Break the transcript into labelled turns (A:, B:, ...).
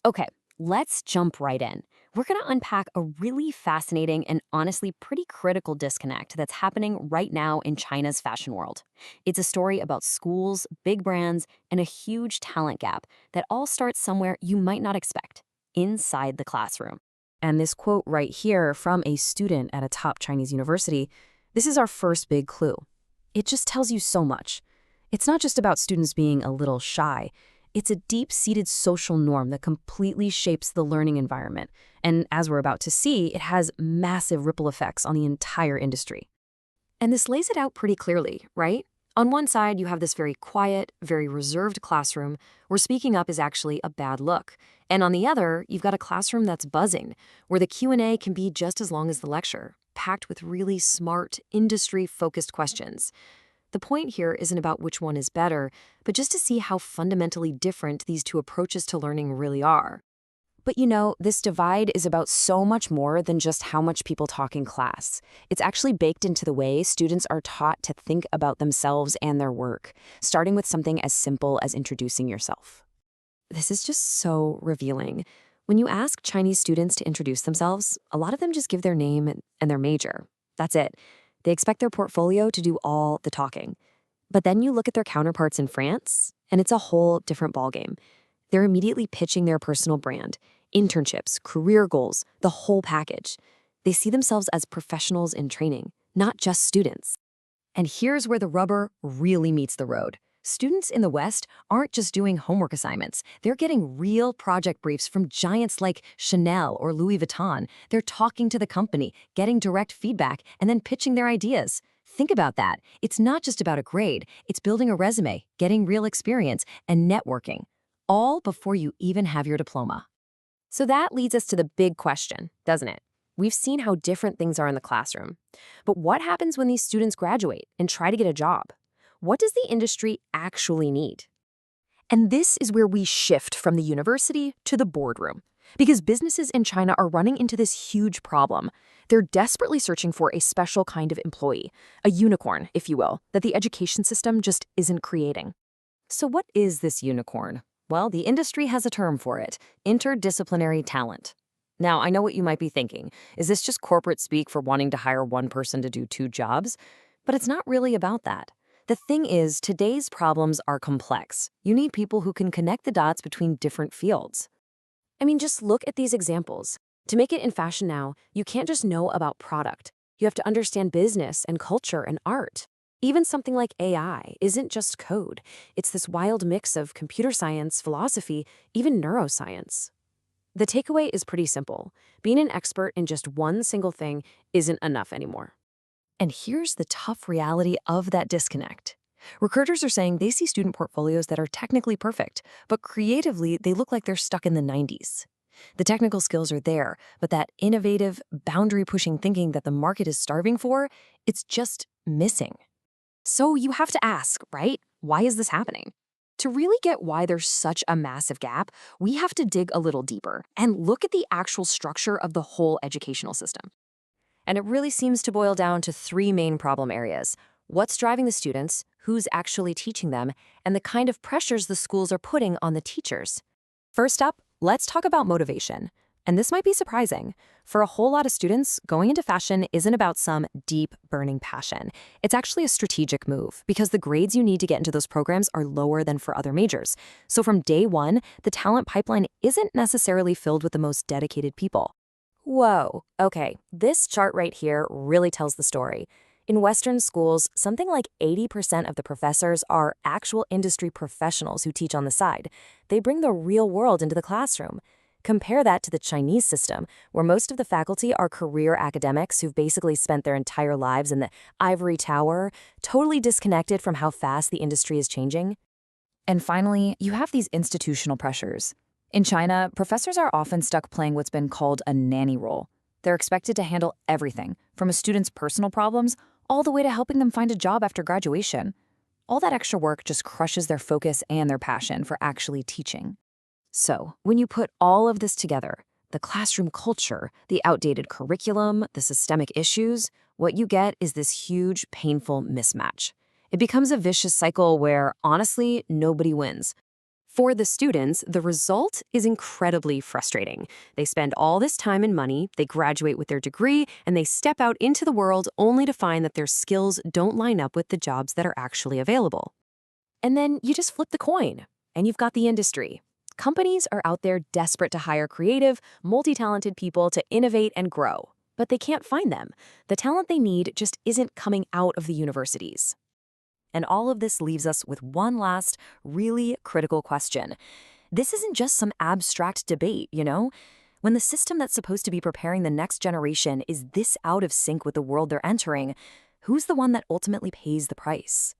A: Okay, let's jump right in. We're going to unpack a really fascinating and honestly pretty critical disconnect that's happening right now in China's fashion world. It's a story about schools, big brands, and a huge talent gap that all starts somewhere you might not expect inside the classroom. And this quote right here from a student at a top Chinese university, this is our first big clue. It just tells you so much. It's not just about students being a little shy. It's a deep-seated social norm that completely shapes the learning environment. And as we're about to see, it has massive ripple effects on the entire industry. And this lays it out pretty clearly, right? On one side, you have this very quiet, very reserved classroom where speaking up is actually a bad look. And on the other, you've got a classroom that's buzzing, where the Q&A can be just as long as the lecture, packed with really smart, industry-focused questions. The point here isn't about which one is better, but just to see how fundamentally different these two approaches to learning really are. But this divide is about so much more than just how much people talk in class. It's actually baked into the way students are taught to think about themselves and their work, starting with something as simple as introducing yourself. This is just so revealing. When you ask Chinese students to introduce themselves, a lot of them just give their name and their major. That's it. They expect their portfolio to do all the talking. But then you look at their counterparts in France, and it's a whole different ballgame. They're immediately pitching their personal brand, internships, career goals, the whole package. They see themselves as professionals in training, not just students. And here's where the rubber really meets the road. Students in the West aren't just doing homework assignments. They're getting real project briefs from giants like Chanel or Louis Vuitton. They're talking to the company, getting direct feedback, and then pitching their ideas. Think about that. It's not just about a grade. It's building a resume, getting real experience, and networking, all before you even have your diploma. So that leads us to the big question, doesn't it? We've seen how different things are in the classroom. But what happens when these students graduate and try to get a job? What does the industry actually need? And this is where we shift from the university to the boardroom. Because businesses in China are running into this huge problem. They're desperately searching for a special kind of employee, a unicorn, if you will, that the education system just isn't creating. So what is this unicorn? Well, the industry has a term for it: interdisciplinary talent. Now, I know what you might be thinking. Is this just corporate speak for wanting to hire one person to do two jobs? But it's not really about that. The thing is, today's problems are complex. You need people who can connect the dots between different fields. I mean, just look at these examples. To make it in fashion now, you can't just know about product. You have to understand business and culture and art. Even something like AI isn't just code. It's this wild mix of computer science, philosophy, even neuroscience. The takeaway is pretty simple. Being an expert in just one single thing isn't enough anymore. And here's the tough reality of that disconnect. Recruiters are saying they see student portfolios that are technically perfect, but creatively they look like they're stuck in the 90s. The technical skills are there, but that innovative, boundary-pushing thinking that the market is starving for, it's just missing. So you have to ask, right? Why is this happening? To really get why there's such a massive gap, we have to dig a little deeper and look at the actual structure of the whole educational system. And it really seems to boil down to three main problem areas: what's driving the students, who's actually teaching them, and the kind of pressures the schools are putting on the teachers. First up, let's talk about motivation. And this might be surprising. For a whole lot of students, going into fashion isn't about some deep, burning passion. It's actually a strategic move because the grades you need to get into those programs are lower than for other majors. So from day one, the talent pipeline isn't necessarily filled with the most dedicated people. Whoa, okay, this chart right here really tells the story. In Western schools, something like 80% of the professors are actual industry professionals who teach on the side. They bring the real world into the classroom. Compare that to the Chinese system, where most of the faculty are career academics who've basically spent their entire lives in the ivory tower, totally disconnected from how fast the industry is changing. And finally, you have these institutional pressures. In China, professors are often stuck playing what's been called a nanny role. They're expected to handle everything, from a student's personal problems all the way to helping them find a job after graduation. All that extra work just crushes their focus and their passion for actually teaching. So, when you put all of this together, the classroom culture, the outdated curriculum, the systemic issues, what you get is this huge, painful mismatch. It becomes a vicious cycle where, honestly, nobody wins.
B: For the students, the result is incredibly frustrating. They spend all this time and money, they graduate with their degree, and they step out into the world only to find that their skills don't line up with the jobs that are actually available.
A: And then you just flip the coin, and you've got the industry. Companies are out there desperate to hire creative, multi-talented people to innovate and grow, but they can't find them. The talent they need just isn't coming out of the universities. And all of this leaves us with one last, really critical question. This isn't just some abstract debate, you know? When the system that's supposed to be preparing the next generation is this out of sync with the world they're entering, who's the one that ultimately pays the price?